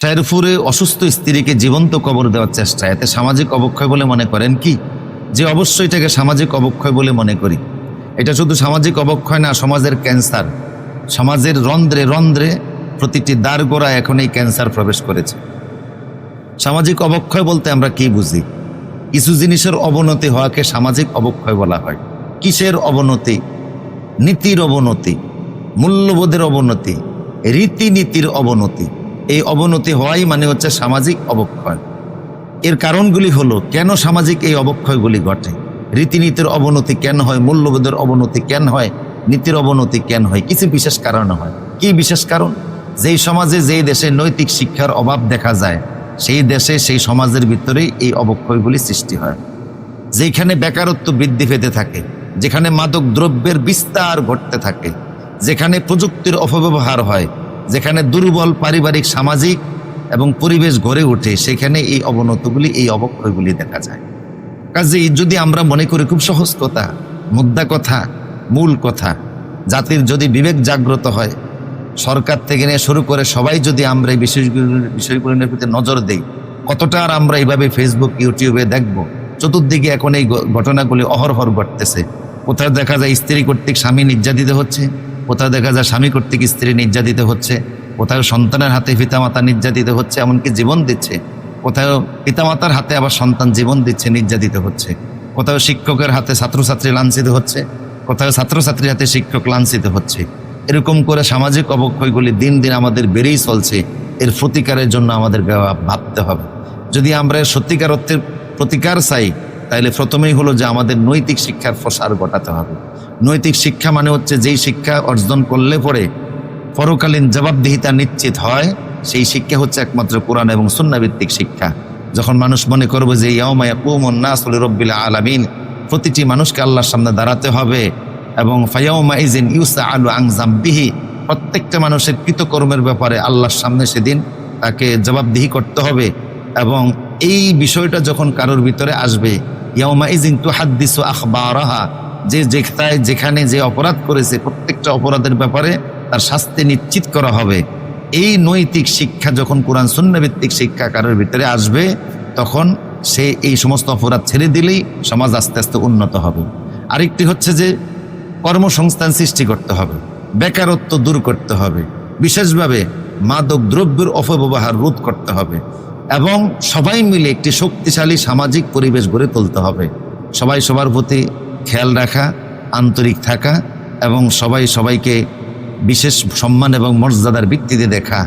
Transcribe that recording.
শায়েরপুরে অসুস্থ স্ত্রীকে জীবন্ত কবর দেওয়ার চেষ্টা, এতে সামাজিক অবক্ষয় বলে মনে করেন কি? যে অবশ্যই এটাকে সামাজিক অবক্ষয় বলে মনে করি। এটা শুধু সামাজিক অবক্ষয় না, সমাজের ক্যান্সার। সমাজের রন্ধ্রে রন্ধ্রে প্রতিটি দ্বারগোড়া এখন এই ক্যান্সার প্রবেশ করেছে। সামাজিক অবক্ষয় বলতে আমরা কি বুঝি? কিছু জিনিসের অবনতি হওয়াকে সামাজিক অবক্ষয় বলা হয়। কিসের অবনতি? নীতির অবনতি, মূল্যবোধের অবনতি, রীতিনীতির অবনতি। এই অবনতি হওয়াই মানে হচ্ছে সামাজিক অবক্ষয়। এর কারণগুলি হলো কেন সামাজিক এই অবক্ষয়গুলি ঘটে, রীতিনীতির অবনতি কেন হয়, মূল্যবোধের অবনতি কেন হয়, নীতির অবনতি কেন হয়, কিছু বিশেষ কারণে হয়। কি বিশেষ কারণ? যেই সমাজে যেই দেশে নৈতিক শিক্ষার অভাব দেখা যায়, সেই দেশে সেই সমাজের ভিতরেই এই অবক্ষয়গুলি সৃষ্টি হয়। যেখানে বেকারত্ব বৃদ্ধি পেতে থাকে, যেখানে মাদক দ্রব্যের বিস্তার ঘটতে থাকে, যেখানে প্রযুক্তির অপব্যবহার হয়, যেখানে দুর্বল পারিবারিক সামাজিক এবং পরিবেশ গড়ে ওঠে, সেখানে এই অবনতিগুলি এই অবক্ষয়গুলি দেখা যায়। কাজেই যদি আমরা মনে করি খুব সহজ কথা, মুদ্রা কথা, মূল কথা, জাতির যদি বিবেক জাগ্রত হয়, সরকার থেকে নিয়ে শুরু করে সবাই যদি আমরা এই বিষয়গুলির প্রতি নজর দেই, কতটা আর আমরা এইভাবে ফেসবুক ইউটিউবে দেখব। চতুর্দিকে এখন এই ঘটনাগুলি অহরহর ঘটতেছে। কোথাও দেখা যায় স্ত্রী কর্তৃক স্বামী নির্যাতিত হচ্ছে, কোথাও দেখা যায় স্বামী কর্তৃক স্ত্রী নির্যাতিত হচ্ছে, কোথাও সন্তানের হাতে পিতামাতা নির্যাতিত হচ্ছে, এমনকি জীবন দিচ্ছে, কোথাও পিতামাতার হাতে আবার সন্তান জীবন দিচ্ছে, নির্যাতিত হচ্ছে, কোথাও শিক্ষকের হাতে ছাত্রছাত্রী লাঞ্ছিত হচ্ছে, কোথাও ছাত্রছাত্রীর হাতে শিক্ষক লাঞ্ছিত হচ্ছে। এরকম করে সামাজিক অবক্ষয়গুলি দিন দিন আমাদের বেড়েই চলছে। এর প্রতিকারের জন্য আমাদের ভাবতে হবে। যদি আমরা সত্যিকার অর্থে প্রতিকার চাই, তাহলে প্রথমেই হলো যে আমাদের নৈতিক শিক্ষার প্রসার ঘটাতে হবে। নৈতিক শিক্ষা মানে হচ্ছে যেই শিক্ষা অর্জন করলে পরে পরকালীন জবাবদিহিতা নিশ্চিত হয়, সেই শিক্ষা হচ্ছে একমাত্র কোরআন এবং সুন্নাহ ভিত্তিক শিক্ষা। যখন মানুষ মনে করবে যে ইয়াউমা ইয়াকুমুন নাসু লিরাব্বিল আলামিন, প্রতিটি মানুষকে আল্লাহর সামনে দাঁড়াতে হবে, এবং ফায়াউমা ইযিন ইউসআলু আন যামবিহি, প্রত্যেকটা মানুষের কৃতকর্মের ব্যাপারে আল্লাহর সামনে সেদিন তাকে জবাবদিহি করতে হবে। এবং এই বিষয়টা যখন কারোর ভিতরে আসবে, ইয়াউমা ইযিন তুহাদ্দিসু আখবারাহা, যেখানে যে অপরাধ করেছে প্রত্যেকটা অপরাধের ব্যাপারে তার শাস্তি নিশ্চিত করা হবে। এই নৈতিক শিক্ষা যখন কোরআন সুন্নাহ ভিত্তিক শিক্ষা কারোর ভিতরে আসবে, তখন সে এই সমস্ত অপরাধ ছেড়ে দিলেই সমাজ আস্তে আস্তে উন্নত হবে। আরেকটি হচ্ছে যে কর্মসংস্থান সৃষ্টি করতে হবে, বেকারত্ব দূর করতে হবে, বিশেষভাবে মাদক দ্রব্যের অপব্যবহার রোধ করতে হবে, এবং সবাই মিলে একটি শক্তিশালী সামাজিক পরিবেশ গড়ে তুলতে হবে। সবাই সবার প্রতি খেয়াল রাখা, আন্তরিক থাকা, এবং সবাই সবাইকে বিশেষ সম্মান এবং মর্যাদার ভিত্তিতে দেখা।